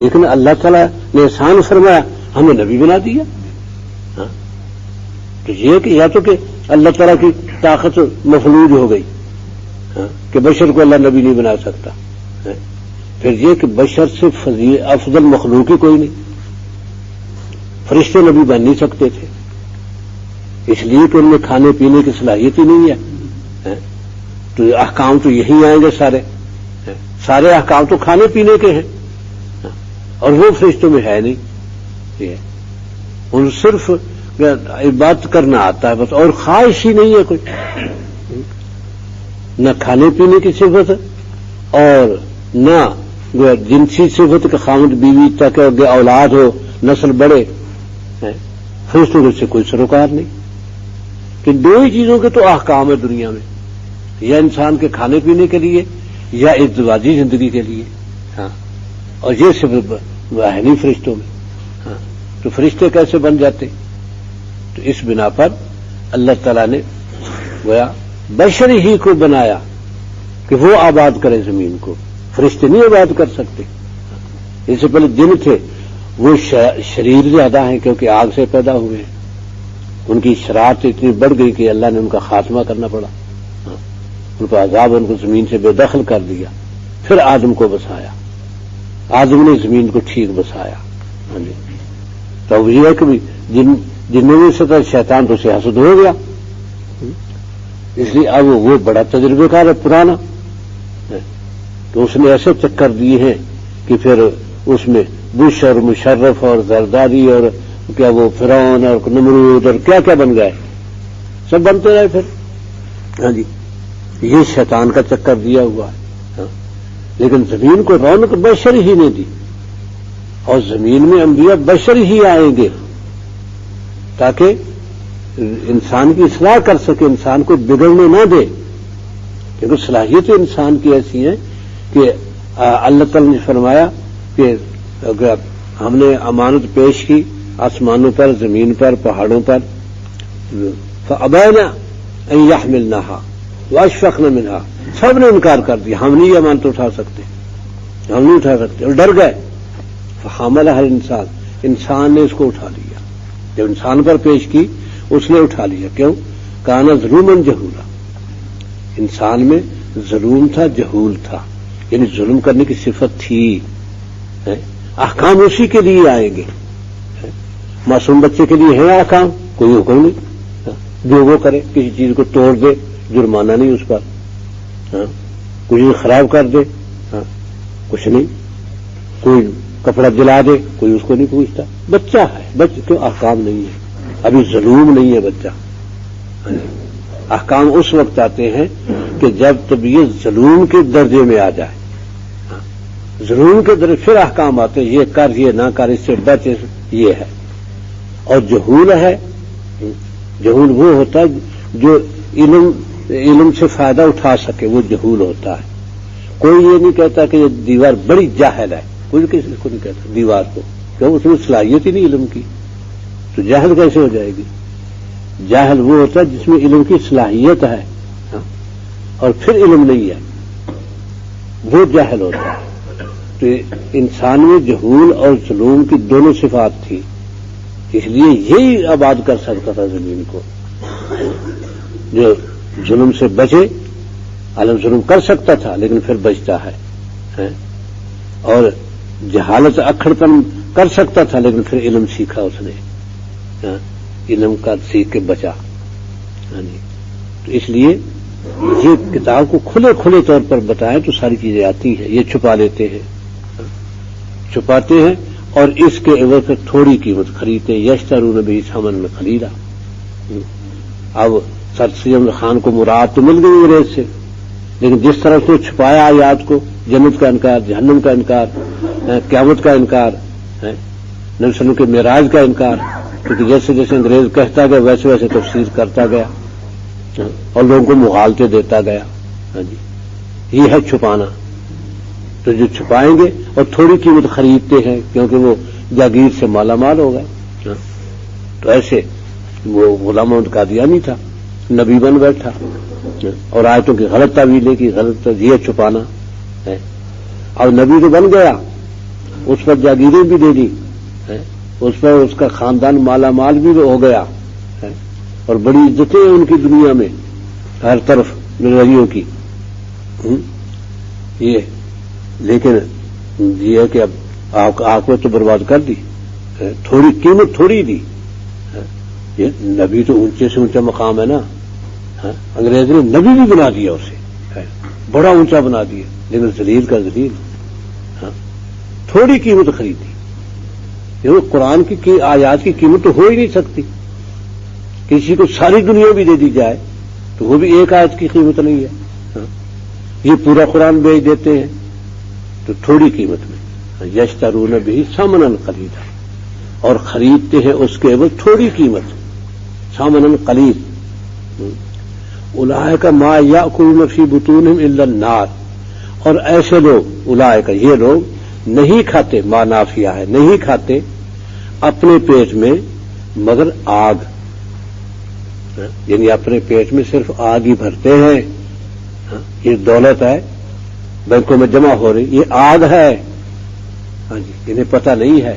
لیکن اللہ تعالیٰ نے احسان فرمایا ہمیں نبی بنا دیا. تو یہ کہ یا تو کہ اللہ تعالیٰ کی طاقت مفلوج ہو گئی کہ بشر کو اللہ نبی نہیں بنا سکتا. پھر یہ کہ بشر سے افضل مخلوق ہی کوئی نہیں. فرشتے نبی بن نہیں سکتے تھے اس لیے کہ ان میں کھانے پینے کی صلاحیت ہی نہیں ہے. تو احکام تو یہی آئیں گے سارے احکام تو کھانے پینے کے ہیں اور وہ فرشتوں میں ہے نہیں. ان صرف عبادت کرنا آتا ہے بس اور خواہش ہی نہیں ہے کوئی. نہ کھانے پینے کی صفت اور نہ جنسی صفت کے خامد بیوی تک اولاد ہو نسل بڑھے. فرشتوں سے کوئی سروکار نہیں کہ دو ہی چیزوں کے تو احکام ہے دنیا میں یا انسان کے کھانے پینے کے لیے یا ازدواجی زندگی کے لیے. اور یہ صرف ہے نہیں فرشتوں میں. تو فرشتے کیسے بن جاتے؟ تو اس بنا پر اللہ تعالیٰ نے گویا بشر ہی کو بنایا کہ وہ آباد کرے زمین کو. فرشتے نہیں آباد کر سکتے. اس سے پہلے جن تھے وہ شریر زیادہ ہیں کیونکہ آگ سے پیدا ہوئے ہیں. ان کی شرارت اتنی بڑھ گئی کہ اللہ نے ان کا خاتمہ کرنا پڑا. ان کو عذاب ان کو زمین سے بے دخل کر دیا. پھر آدم کو بسایا. آدم نے زمین کو ٹھیک بسایا. تو یہ ہے کہ جنوں میں سے شیطان تو سے حسد ہو گیا. اس لیے اب وہ بڑا تجربہ کار ہے پرانا. تو اس نے ایسے چکر دیے ہیں کہ پھر اس میں بش اور مشرف اور زرداری اور کیا وہ فرعون اور نمرود اور کیا کیا بن گئے سب بنتے رہے. پھر یہ شیطان کا چکر دیا ہوا ہے. لیکن زمین کو رونق بشر ہی نے دی اور زمین میں انبیاء بشر ہی آئیں گے تاکہ انسان کی اصلاح کر سکے انسان کو بگڑنے نہ دے. کیونکہ صلاحیت انسان کی ایسی ہے کہ اللہ تعالی نے فرمایا کہ اگر ہم نے امانت پیش کی آسمانوں پر زمین پر پہاڑوں پر فابینا ان یحملناها واشفقن منها سب نے انکار کر دیا. ہم نہیں یہ امانت اٹھا سکتے ہم نہیں اٹھا سکتے اور ڈر گئے. فحملها الانسان انسان نے اس کو اٹھا لیا. جب انسان پر پیش کی اس نے اٹھا لیا. کیوں؟ کانا ظلوما جہولا. انسان میں ظلم تھا جہول تھا یعنی ظلم کرنے کی صفت تھی. احکام اسی کے لیے آئیں گے. معصوم بچے کے لیے ہے احکام کوئی حکم نہیں. جو وہ کرے کسی چیز کو توڑ دے جرمانہ نہیں اس پر. کوئی چیز خراب کر دے کچھ نہیں. کوئی کپڑا جلا دے کوئی اس کو نہیں پوچھتا. بچہ ہے بچہ کیوں احکام نہیں ہے ابھی ظلم نہیں ہے بچہ. احکام اس وقت آتے ہیں کہ جب طبیعت ظلم کے درجے میں آ جائے. ظلم کے درجے پھر احکام آتے ہیں یہ کر یہ نہ کر اس سے بچ یہ ہے. اور جہول ہے جہول وہ ہوتا ہے جو علم سے فائدہ اٹھا سکے وہ جہول ہوتا ہے. کوئی یہ نہیں کہتا کہ یہ دیوار بڑی جاہل ہے. کوئی کسی کو نہیں کہتا دیوار کو کیوں اس میں صلاحیت ہی نہیں علم کی. تو جاہل کیسے ہو جائے گی؟ جاہل وہ ہوتا ہے جس میں علم کی صلاحیت ہے اور پھر علم نہیں ہے وہ جاہل ہوتا ہے. تو انسان میں جہول اور ظلم کی دونوں صفات تھی. اس لیے یہی آباد کر سکتا تھا زمین کو. جو ظلم سے بچے عالم ظلم کر سکتا تھا لیکن پھر بچتا ہے. اور جہالت اکھڑپن کر سکتا تھا لیکن پھر علم سیکھا اس نے. علم کا سیکھ کے بچا. تو اس لیے یہ کتاب کو کھلے طور پر بتائیں تو ساری چیزیں آتی ہیں. یہ چھپا لیتے ہیں چھپاتے ہیں اور اس کے عوض سے تھوڑی قیمت خریدتے ہیں. یشترون بہ ثمنا قلیلا. اب سر سید خان کو مراد تو مل گئی انگریز سے لیکن جس طرح اس نے چھپایا آیات کو جنت کا انکار جہنم کا انکار قیامت کا انکار نبی صلی اللہ علیہ وسلم کے معراج کا انکار کیونکہ جیسے جیسے انگریز کہتا گیا ویسے ویسے تفسیر کرتا گیا اور لوگوں کو مغالطے دیتا گیا. یہ ہے چھپانا. تو جو چھپائیں گے اور تھوڑی قیمت خریدتے ہیں کیونکہ وہ جاگیر سے مالا مال ہو گئے. تو ایسے وہ غلام محمد قادیانی تھا نبی بن بیٹھا اور آیتوں کی غلط تعویلیں کی غلط یہ چھپانا ہے. اب نبی تو بن گیا اس پر جاگیریں بھی دے دی، اس پر اس کا خاندان مالا مال بھی ہو گیا، اور بڑی عزتیں ہیں ان کی دنیا میں ہر طرف نظریوں کی. یہ لیکن یہ ہے کہ اب آپ تو برباد کر دی، تھوڑی قیمت تھوڑی دی. یہ نبی تو اونچے سے اونچا مقام ہے نا، انگریز نے نبی بھی بنا دیا اسے، بڑا اونچا بنا دیا، لیکن ذلیل کا ذلیل. تھوڑی قیمت خریدی. قرآن کی آیات کی قیمت تو ہو ہی نہیں سکتی. کسی کو ساری دنیا بھی دے دی جائے تو وہ بھی ایک آیت کی قیمت نہیں ہے. یہ پورا قرآن بیچ دیتے ہیں تو تھوڑی قیمت میں، یشترون بھی ثمنا قلیلا، اور خریدتے ہیں اس کے عوض تھوڑی قیمت، ثمنا قلیل. اولئک ما یاکلون فی بطونہم الا النار، اور ایسے لوگ، اولئک یہ لوگ نہیں کھاتے، ما نافیہ ہے، نہیں کھاتے اپنے پیٹ میں مگر آگ، یعنی اپنے پیٹ میں صرف آگ ہی بھرتے ہیں. یہ دولت ہے بینکوں میں جمع ہو رہی، یہ آگ ہے. ہاں جی، انہیں پتہ نہیں ہے.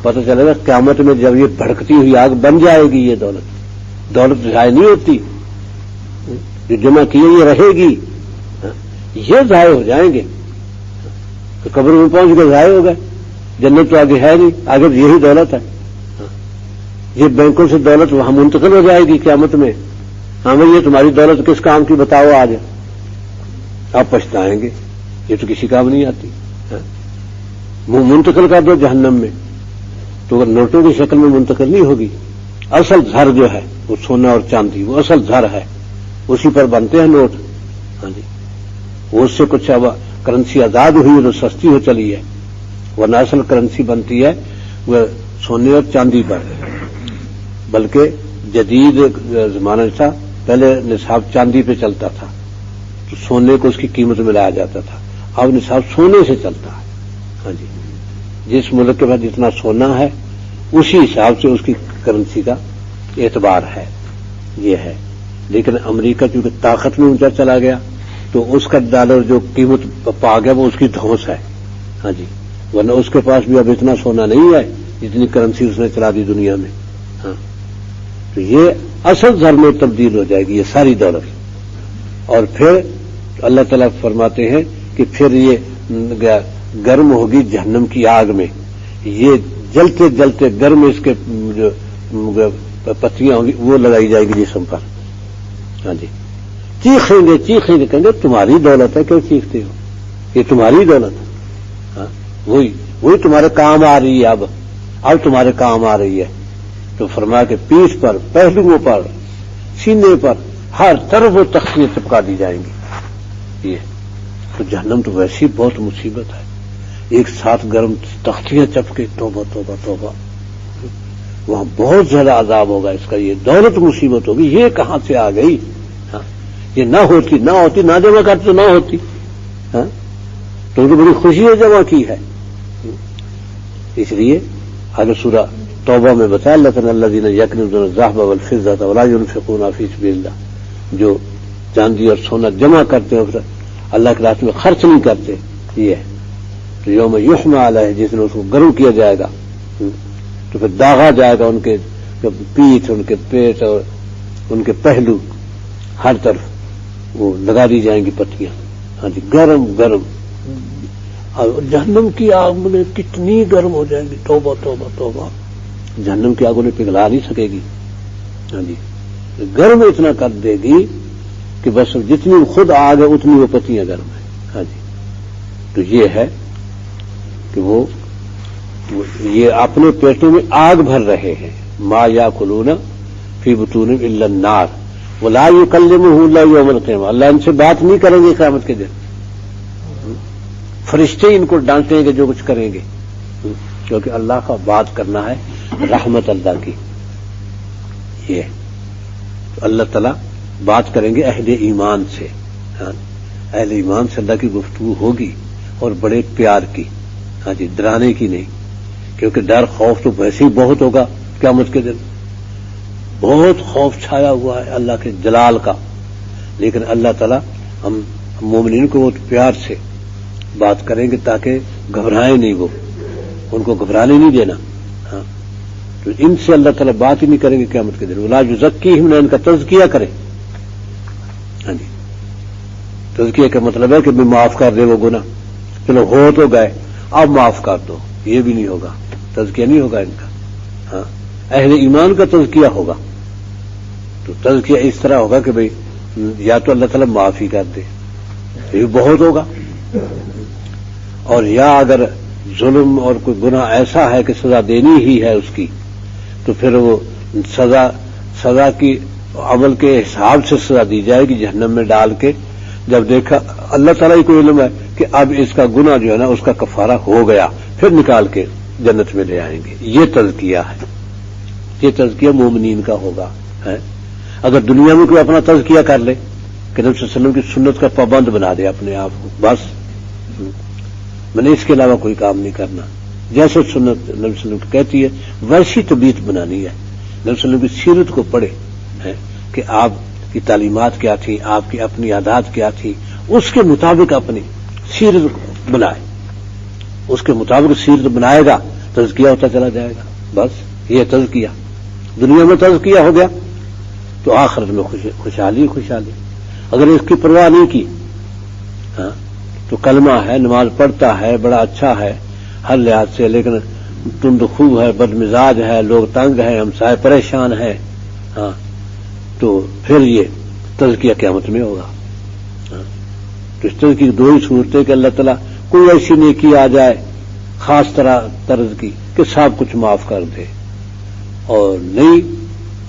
پتہ چلے گا قیامت میں جب یہ بھڑکتی ہوئی آگ بن جائے گی. یہ دولت ضائع نہیں ہوتی، جو جمع کی یہ رہے گی. یہ ضائع ہو جائیں گے تو قبر میں پہنچ کے ضائع ہو گئے. جنت تو آگے ہے نہیں، آگے یہی دولت ہے. یہ بینکوں سے دولت وہاں منتقل ہو جائے گی قیامت میں. ہاں بھائی، یہ تمہاری دولت کس کام کی بتاؤ آج؟ آپ پچھتائیں گے، یہ تو کسی کام نہیں آتی. منتقل کر دو جہنم میں تو نوٹوں کی شکل میں منتقل نہیں ہوگی. اصل زر جو ہے وہ سونا اور چاندی، وہ اصل زر ہے، اسی پر بنتے ہیں نوٹ. ہاں جی، اس سے کچھ اب کرنسی آزاد ہوئی ہے تو سستی ہو چلی ہے، ورنہ اصل کرنسی بنتی ہے وہ سونے اور چاندی پر. بلکہ جدید زمانہ تھا، پہلے نصاب چاندی پہ چلتا تھا تو سونے کو اس کی قیمت میں لایا جاتا تھا. اب نصاب سونے سے چلتا ہے. ہاں جی، جس ملک کے پاس جتنا سونا ہے اسی حساب سے اس کی کرنسی کا اعتبار ہے. یہ ہے. لیکن امریکہ چونکہ طاقت میں اونچا چلا گیا تو اس کا ڈالر جو قیمت پا گیا وہ اس کی دھوس ہے. ہاں جی، ورنہ اس کے پاس بھی اب اتنا سونا نہیں ہے جتنی کرنسی اس نے چلا دی دنیا میں. ہاں، تو یہ اصل زر میں تبدیل ہو جائے گی یہ ساری دولت. اور پھر اللہ تعالیٰ فرماتے ہیں کہ پھر یہ گرم ہوگی جہنم کی آگ میں. یہ جلتے جلتے گرم اس کے جو پتیاں ہوں گی وہ لگائی جائے گی جسم پر. ہاں جی، چیخیں گے کہیں گے تمہاری دولت ہے، کیوں چیختے ہو؟ یہ تمہاری دولت ہے. ہاں، وہی تمہارے کام آ رہی ہے. اب تمہارے کام آ رہی ہے. تو فرمایا کہ پیٹھ پر، پہلوؤں پر، سینے پر، ہر طرف وہ تختیاں چپکا دی جائیں گی. یہ تو جہنم تو ویسی بہت مصیبت ہے. ایک ساتھ گرم تختیاں چپکے، توبہ توبہ توبہ. وہاں بہت زیادہ عذاب ہوگا اس کا. یہ دولت مصیبت ہوگی. یہ کہاں سے آ گئی؟ ہاں، یہ نہ ہوتی نہ جمع کرتی تو نہ ہوتی. ہاں، تو بڑی خوشی ہے جمع کی ہے. اس لیے آگے سورہ توبہ میں بتایا اللہ تعالیٰ الذین یکنزون الذہب والفضة ولا ينفقون فی سبیل اللہ، جو چاندی اور سونا جمع کرتے ہیں اللہ کے راستے میں خرچ نہیں کرتے. یہ ہے تو یوم یحمى علیہ، جس دن اس کو گرم کیا جائے گا تو پھر داغا جائے گا ان کے پیٹھ، ان کے پیٹ اور ان کے پہلو، ہر طرف وہ لگا دی جائیں گی پتیاں. ہاں جی، گرم گرم. اور جہنم کی آگ میں کتنی گرم ہو جائے گی. توبہ توبہ توبہ. جہنم کی آگ انہیں پگھلا نہیں سکے گی. ہاں جی، گرم اتنا کر دے گی کہ بس جتنی خود آگ ہے اتنی وہ پتیاں گرم ہیں. ہاں جی، تو یہ ہے کہ وہ یہ اپنے پیٹوں میں آگ بھر رہے ہیں. ما یاکلون فی بطونہم الا النار ولا یکلمہم اللہ یوم القیامہ. اللہ ان سے بات نہیں کریں گے قیامت کے دن. فرشتے ان کو ڈانٹیں گے جو کچھ کریں گے، کیونکہ اللہ کا بات کرنا ہے رحمت اللہ کی. یہ تو اللہ تعالیٰ بات کریں گے اہل ایمان سے. اہل ایمان سے اللہ کی گفتگو ہوگی اور بڑے پیار کی. ہاں جی، ڈرانے کی نہیں، کیونکہ ڈر خوف تو ویسے ہی بہت ہوگا قیامت کے دن. بہت خوف چھایا ہوا ہے اللہ کے جلال کا. لیکن اللہ تعالیٰ ہم مومنین کو بہت پیار سے بات کریں گے تاکہ گھبرائیں نہیں وہ. ان کو گھبرانے نہیں دینا. ہاں تو ان سے اللہ تعالیٰ بات ہی نہیں کریں گے قیامت کے دن. ولا یزکیہم، نہ ان کا تزکیہ کرے. ہاں جی، تزکیہ کا مطلب ہے کہ میں معاف کر دے وہ گناہ، چلو ہو تو گئے اب معاف کر دو، یہ بھی نہیں ہوگا، تزکیہ نہیں ہوگا ان کا. ہاں اہل ایمان کا تزکیہ ہوگا. تو تزکیہ اس طرح ہوگا کہ بھئی یا تو اللہ تعالیٰ معافی کر دے، یہ بہت ہوگا، اور یا اگر ظلم اور کوئی گناہ ایسا ہے کہ سزا دینی ہی ہے اس کی، تو پھر وہ سزا کی عمل کے حساب سے سزا دی جائے گی جہنم میں ڈال کے. جب دیکھا اللہ تعالیٰ ہی کو علم ہے کہ اب اس کا گناہ جو ہے نا اس کا کفارہ ہو گیا، پھر نکال کے جنت میں لے آئیں گے. یہ تزکیہ ہے، یہ تزکیہ مومنین کا ہوگا. ہے اگر دنیا میں کوئی اپنا تزکیہ کر لے کہ نبی صلی اللہ علیہ وسلم کی سنت کا پابند بنا دے اپنے آپ کو، بس میں نے اس کے علاوہ کوئی کام نہیں کرنا، جیسے سنت نبی صلی اللہ علیہ وسلم کہتی ہے ویسی طبیعت بنانی ہے. نبی صلی اللہ علیہ وسلم کی سیرت کو پڑھے کہ آپ کی تعلیمات کیا تھی، آپ کی اپنی عادات کیا تھی، اس کے مطابق اپنی سیرت بنائے. اس کے مطابق سیرت بنائے گا تزکیہ ہوتا چلا جائے گا. بس یہ تزکیہ. دنیا میں تزکیہ ہو گیا تو آخرت میں خوشحالی خوشحالی. اگر اس کی پرواہ نہیں کی ہاں تو کلمہ ہے، نماز پڑھتا ہے، بڑا اچھا ہے ہر لحاظ سے، لیکن تند خوب ہے، بد مزاج ہے، لوگ تنگ ہیں، ہمسائے پریشان ہیں، ہاں تو پھر یہ تزکیہ قیامت میں ہوگا. تو اس طرح کی دو ہی صورتیں کہ اللہ تعالیٰ کوئی ایسی نیکی آ جائے خاص طرز کی کہ سب کچھ معاف کر دے، اور نہیں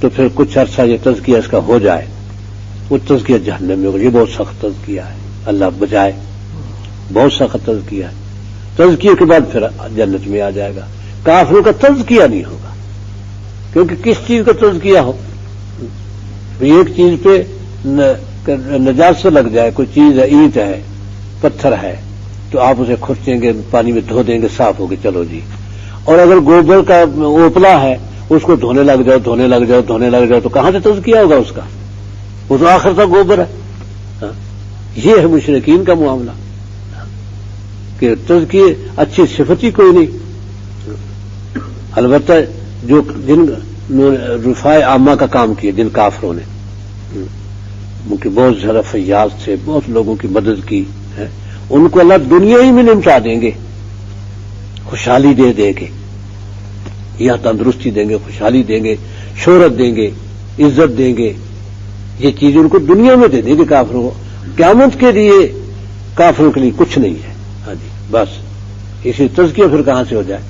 تو پھر کچھ عرصہ یہ تزکیہ اس کا ہو جائے، وہ تزکیہ جہنم میں ہوگا. یہ بہت سخت تزکیہ ہے، اللہ بچائے، بہت سخت تزکیہ ہے. تزکیے کے بعد پھر جنت میں آ جائے گا. کافروں کا تزکیہ نہیں ہوگا، کیونکہ کس چیز کا تزکیہ ہو؟ ایک چیز پہ نجاست لگ جائے، کوئی چیز ہے، اینٹ ہے، پتھر ہے، تو آپ اسے کھرچیں گے، پانی میں دھو دیں گے، صاف ہوگی، چلو جی. اور اگر گوبر کا اوپلا ہے اس کو دھونے لگ جاؤ تو کہاں سے تزکیہ ہوگا اس کا؟ وہ تو آخر تک گوبر ہے. یہ ہے مشرکین کا معاملہ کہ تزکیے اچھی صفت ہی کوئی نہیں. البتہ جن رفاع عامہ کا کام کیا، جن کافروں نے ان بہت زیادہ فیاض تھے، بہت لوگوں کی مدد کی ہے، ان کو اللہ دنیا ہی میں نمٹا دیں گے، خوشحالی دے کے، یا تندرستی دیں گے، خوشحالی دیں گے، شہرت دیں گے، عزت دیں گے. یہ چیز ان کو دنیا میں دے دیں گے کافروں کو. قیامت کے لیے کافروں کے لیے کچھ نہیں ہے. ہاں جی بس اسی تزکیہ پھر کہاں سے ہو جائے؟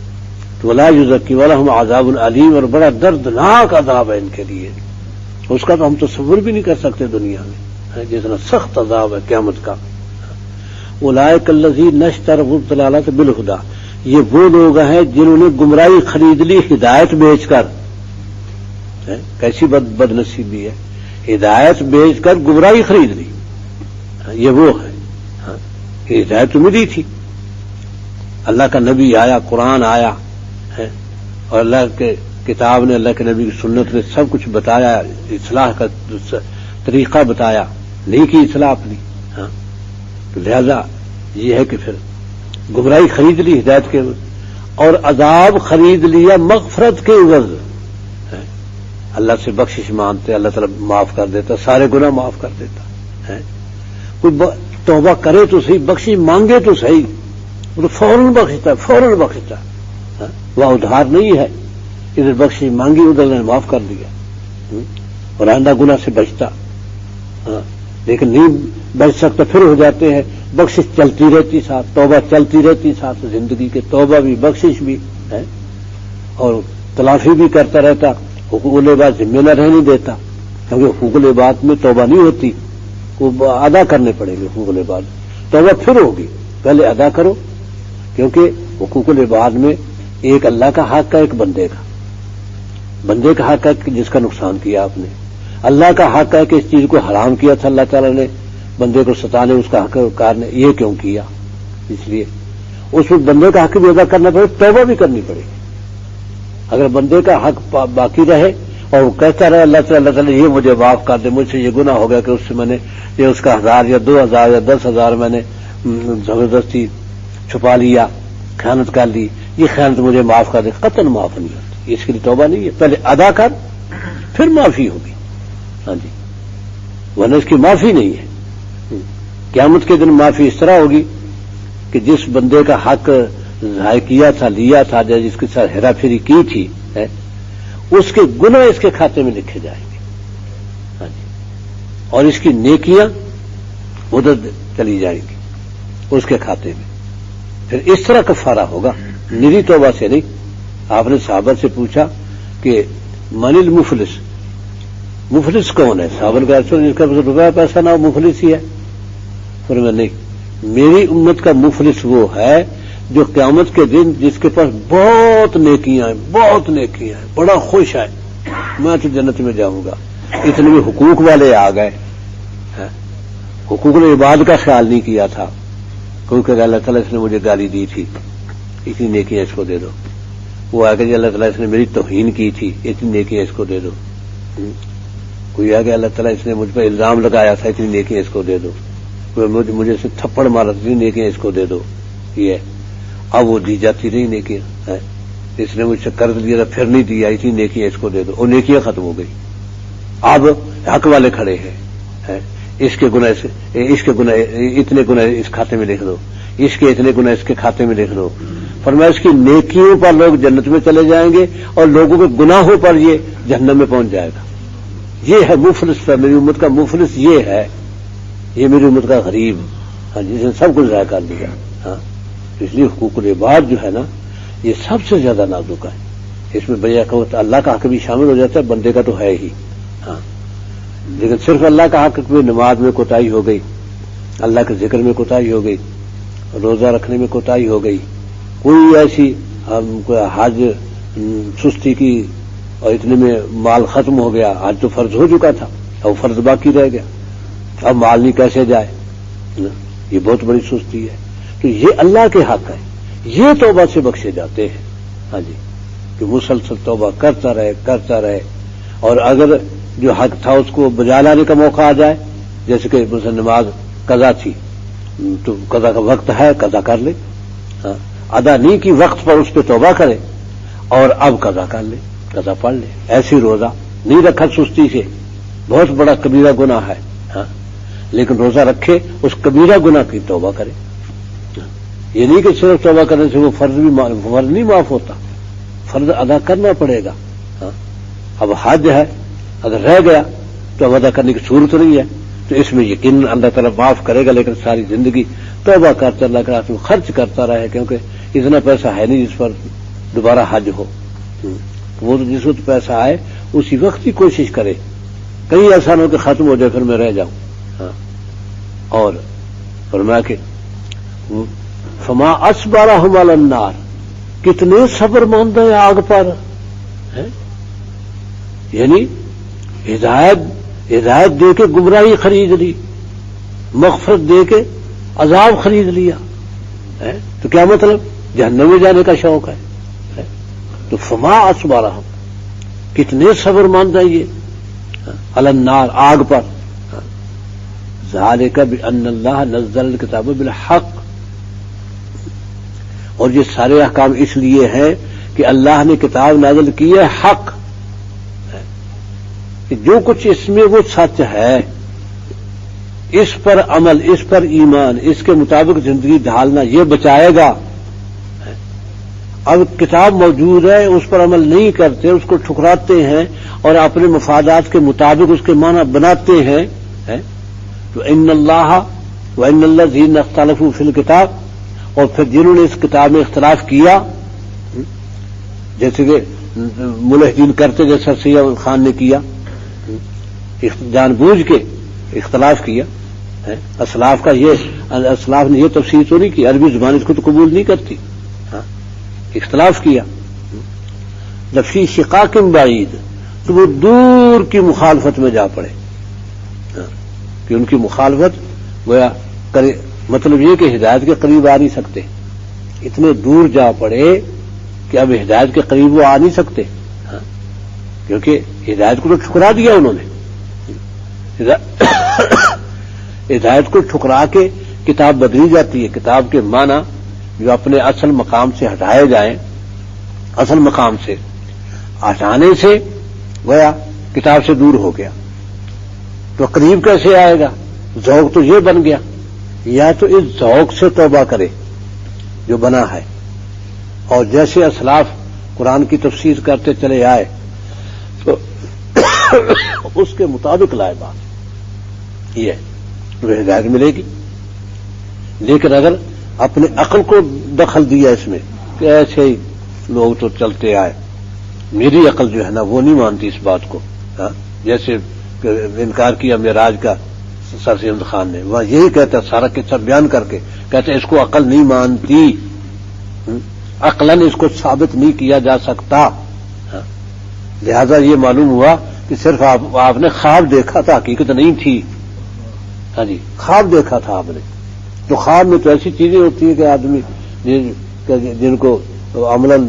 تو ولا یزکی ولہم عذاب علیم، اور بڑا دردناک عذاب ہے ان کے لیے، اس کا تو ہم تصور بھی نہیں کر سکتے دنیا میں، جتنا سخت عذاب ہے قیامت کا. اولئک الذین اشتروا الضلالۃ بالہدی، یہ وہ لوگ ہیں جنہوں نے گمراہی خرید لی ہدایت بیچ کر. کیسی بد نصیبی ہے، ہدایت بیچ کر گمراہی خرید لی. یہ وہ ہے، ہدایت تو ملی تھی، اللہ کا نبی آیا، قرآن آیا ہے، اور اللہ کے کتاب نے، اللہ کے نبی کی سنت نے سب کچھ بتایا، اصلاح کا طریقہ بتایا، نہیں کی اصلاح اپنی. ہاں تو لہذا یہ ہے کہ پھر گمراہی خرید لی ہدایت کے، اور عذاب خرید لیا مغفرت کے عوض. اللہ سے بخشش مانگتے، اللہ تعالیٰ معاف کر دیتا، سارے گناہ معاف کر دیتا. کوئی توبہ کرے تو صحیح، بخشش مانگے تو صحیح، وہ فوراً بخشتا. وہ ادھار نہیں ہے، ادھر بخشش مانگی ادھر نے معاف کر دیا، اور آئندہ گناہ سے بچتا. لیکن نہیں بچ سکتا، پھر ہو جاتے ہیں. بخشش چلتی رہتی ساتھ، توبہ چلتی رہتی ساتھ زندگی کے، توبہ بھی بخشش بھی ہے، اور تلافی بھی کرتا رہتا. حقوق العباد ذمہ نہ رہنے دیتا، کیونکہ حقوق العباد میں توبہ نہیں ہوتی، وہ ادا کرنے پڑیں گے حقوق العباد. توبہ پھر ہوگی، پہلے ادا کرو، کیونکہ حقوق العباد میں ایک اللہ کا حق ہے، ایک بندے کا حق ہے جس کا نقصان کیا آپ نے. اللہ کا حق ہے کہ اس چیز کو حرام کیا تھا اللہ تعالیٰ نے، بندے کو ستانے، اس کا حق کار نے یہ کیوں کیا؟ اس لیے اس میں بندے کا حق بھی ادا کرنا پڑے، توبہ بھی کرنی پڑے گی. اگر بندے کا حق باقی رہے اور وہ کہتا رہے اللہ تعالیٰ یہ مجھے معاف کر دے، مجھ سے یہ گناہ ہو گیا کہ اس سے میں نے یہ اس کا 1000 یا 2000 یا 10,000 میں نے زبردستی چھپا لیا، خیانت کر لی، یہ خیانت مجھے معاف کر دے، قطعاً معاف نہیں ہوتی، اس کے لیے توبہ نہیں ہے، پہلے ادا کر پھر معافی ہوگی، ہاں جی، ورنہ اس کی معافی نہیں ہے۔ قیامت کے دن معافی اس طرح ہوگی کہ جس بندے کا حق ضائع کیا تھا، لیا تھا، جس کے ساتھ ہیرا پھیری کی تھی، اس کے گناہ اس کے کھاتے میں لکھے جائیں گے، ہاں جی، اور اس کی نیکیاں ادھر چلی جائیں گی اس کے کھاتے میں۔ پھر اس طرح کفارہ ہوگا، نری توبہ سے نہیں۔ آپ نے صحابہ سے پوچھا کہ من المفلس، مفلس کون ہے؟ صحابہ نے کہا جس کا روپیہ پیسہ نہ ہو مفلس ہی ہے۔ فرمایا نہیں، میری امت کا مفلس وہ ہے جو قیامت کے دن جس کے پاس بہت نیکیاں ہیں، بہت نیکیاں ہیں، بڑا خوش ہے، میں تو جنت میں جاؤں گا، اتنے میں حقوق والے آ گئے، حقوق العباد کا خیال نہیں کیا تھا، کیونکہ اللہ تعالیٰ اس نے مجھے گالی دی تھی، اتنی نیکیاں اس کو دے دو۔ وہ آ کے جی اللہ تعالیٰ اس نے میری توہین کی تھی، اتنی نیکیاں اس کو دے دو۔ کوئی آ کے اللہ تعالیٰ اس نے مجھ پر الزام لگایا تھا، اتنی نیکیاں اس کو دے دو۔ کوئی مجھے اس نے تھپڑ مارا تھا، اتنی نیکیاں اس کو دے دو۔ یہ اب وہ دی جاتی نہیں نیکیاں، اس نے مجھ سے قرض لیا تھا پھر نہیں دیا، اتنی نیکیاں اس کو دے دو، وہ نیکیاں ختم ہو گئی۔ اب حق والے کھڑے ہیں، اس کے گناہ اس کے گناہ اتنے گناہ اس کھاتے میں لکھ دو، اس کے اتنے گناہ اس کے کھاتے میں لکھ دو۔ فرمایا اس کی نیکیوں پر لوگ جنت میں چلے جائیں گے اور لوگوں کے گناہوں پر یہ جہنم میں پہنچ جائے گا۔ یہ ہے مفلس، پر میری امت کا مفلس یہ ہے، یہ میری امت کا غریب، ہاں، جس نے سب کچھ ضائع کر دیا۔ ہاں، اس لیے حقوق العباد جو ہے نا، یہ سب سے زیادہ نازک ہے۔ اس میں بیعت اللہ کا حق بھی شامل ہو جاتا ہے، بندے کا تو ہے ہی، ہاں، لیکن صرف اللہ کا حق میں نماز میں کوتاہی ہو گئی، اللہ کے ذکر میں کوتاہی ہو گئی، روزہ رکھنے میں کوتاہی ہو گئی، کوئی ایسی حج سستی کی اور اتنے میں مال ختم ہو گیا، حج تو فرض ہو چکا تھا، اب فرض باقی رہ گیا، اب مال نہیں کیسے جائے، یہ بہت بڑی سستی ہے۔ تو یہ اللہ کے حق ہے، یہ توبہ سے بخشے جاتے ہیں، ہاں جی، کہ مسلسل توبہ کرتا رہے، اور اگر جو حق تھا اس کو بجا لانے کا موقع آ جائے، جیسے کہ نماز قضا تھی تو قضا کا وقت ہے، قضا کر لے، ہاں، ادا نہیں کی وقت پر اس پہ توبہ کرے اور اب قضا کر لے، قضا پڑھ لے۔ ایسی روزہ نہیں رکھا سستی سے، بہت بڑا کبیرہ گناہ ہے، ہاں، لیکن روزہ رکھے اس کبیرہ گناہ کی توبہ کرے۔ یہ نہیں کہ صرف توبہ کرنے سے وہ فرض نہیں معاف ہوتا، فرض ادا کرنا پڑے گا۔ ہاں، اب حج ہے، اگر رہ گیا تو اب ادا کرنے کی صورت نہیں ہے، تو اس میں یقیناً اللہ تعالیٰ معاف کرے گا، لیکن ساری زندگی توبہ کرتا اللہ کا خرچ کرتا رہے، کیونکہ اتنا پیسہ ہے نہیں جس پر دوبارہ حج ہو۔ وہ تو جس وقت پیسہ آئے اسی وقت ہی کوشش کرے، کہیں ایسا نہ ہو کہ ختم ہو جائے پھر میں رہ جاؤں۔ ہاں، اور فرمایا کہ فما اصبرهم علی النار، کتنے صبر ماندہ ہیں آگ پر، یعنی ہدایت دے کے گمراہی خرید لی، مغفرت دے کے عذاب خرید لیا، تو کیا مطلب؟ جہنم میں جانے کا شوق ہے۔ تو فما اصبرهم، کتنے صبر ماندہ یہ علی النار، آگ پر۔ ذالک بان اللہ نزل الکتاب بالحق، اور یہ سارے احکام اس لیے ہیں کہ اللہ نے کتاب نازل کی ہے حق، کہ جو کچھ اس میں وہ سچ ہے، اس پر عمل، اس پر ایمان، اس کے مطابق زندگی ڈھالنا، یہ بچائے گا۔ اب کتاب موجود ہے، اس پر عمل نہیں کرتے، اس کو ٹھکراتے ہیں اور اپنے مفادات کے مطابق اس کے معنی بناتے ہیں، تو ان اللہ وان الذین اختلفوا فی الکتاب، اور پھر جنہوں نے اس کتاب میں اختلاف کیا، جیسے کہ ملحدین کرتے جیسا سیاہ خان نے کیا، جان بوجھ کے اختلاف کیا، اسلاف کا یہ اسلاف نے یہ تفسیر تو نہیں کی، عربی زبان اس کو تو قبول نہیں کرتی، اختلاف کیا، لفی شقاق بعید، تو وہ دور کی مخالفت میں جا پڑے، کہ ان کی مخالفت گویا کرے، مطلب یہ کہ ہدایت کے قریب آ نہیں سکتے، اتنے دور جا پڑے کہ اب ہدایت کے قریب وہ آ نہیں سکتے، کیونکہ ہدایت کو تو ٹھکرا دیا انہوں نے، ہدایت کو ٹھکرا کے کتاب بدلی جاتی ہے، کتاب کے معنی جو اپنے اصل مقام سے ہٹائے جائیں اصل مقام سے آنے سے گویا کتاب سے دور ہو گیا، تو قریب کیسے آئے گا؟ ذوق تو یہ بن گیا، یا تو اس ذوق سے توبہ کرے جو بنا ہے، اور جیسے اسلاف قرآن کی تفسیر کرتے چلے آئے تو اس کے مطابق لائے بات، یہ وہ ہدایت ملے گی۔ لیکن اگر اپنے عقل کو دخل دیا اس میں کہ ایسے ہی لوگ تو چلتے آئے، میری عقل جو ہے نا وہ نہیں مانتی اس بات کو، جیسے انکار کیا معراج کا سر سید خان نے، وہاں یہی کہتا ہے سارا قصہ بیان کر کے، کہتے ہیں اس کو عقل نہیں مانتی، عقلاً اس کو ثابت نہیں کیا جا سکتا، لہذا یہ معلوم ہوا کہ صرف آپ نے خواب دیکھا تھا، حقیقت نہیں تھی۔ ہاں جی، خواب دیکھا تھا آپ نے، تو خواب میں تو ایسی چیزیں ہوتی ہیں کہ آدمی جن کو عملاً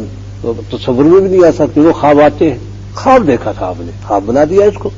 تصور میں بھی نہیں آ سکتی، وہ خواب آتے ہیں۔ خواب دیکھا تھا آپ نے، خواب بنا دیا اس کو۔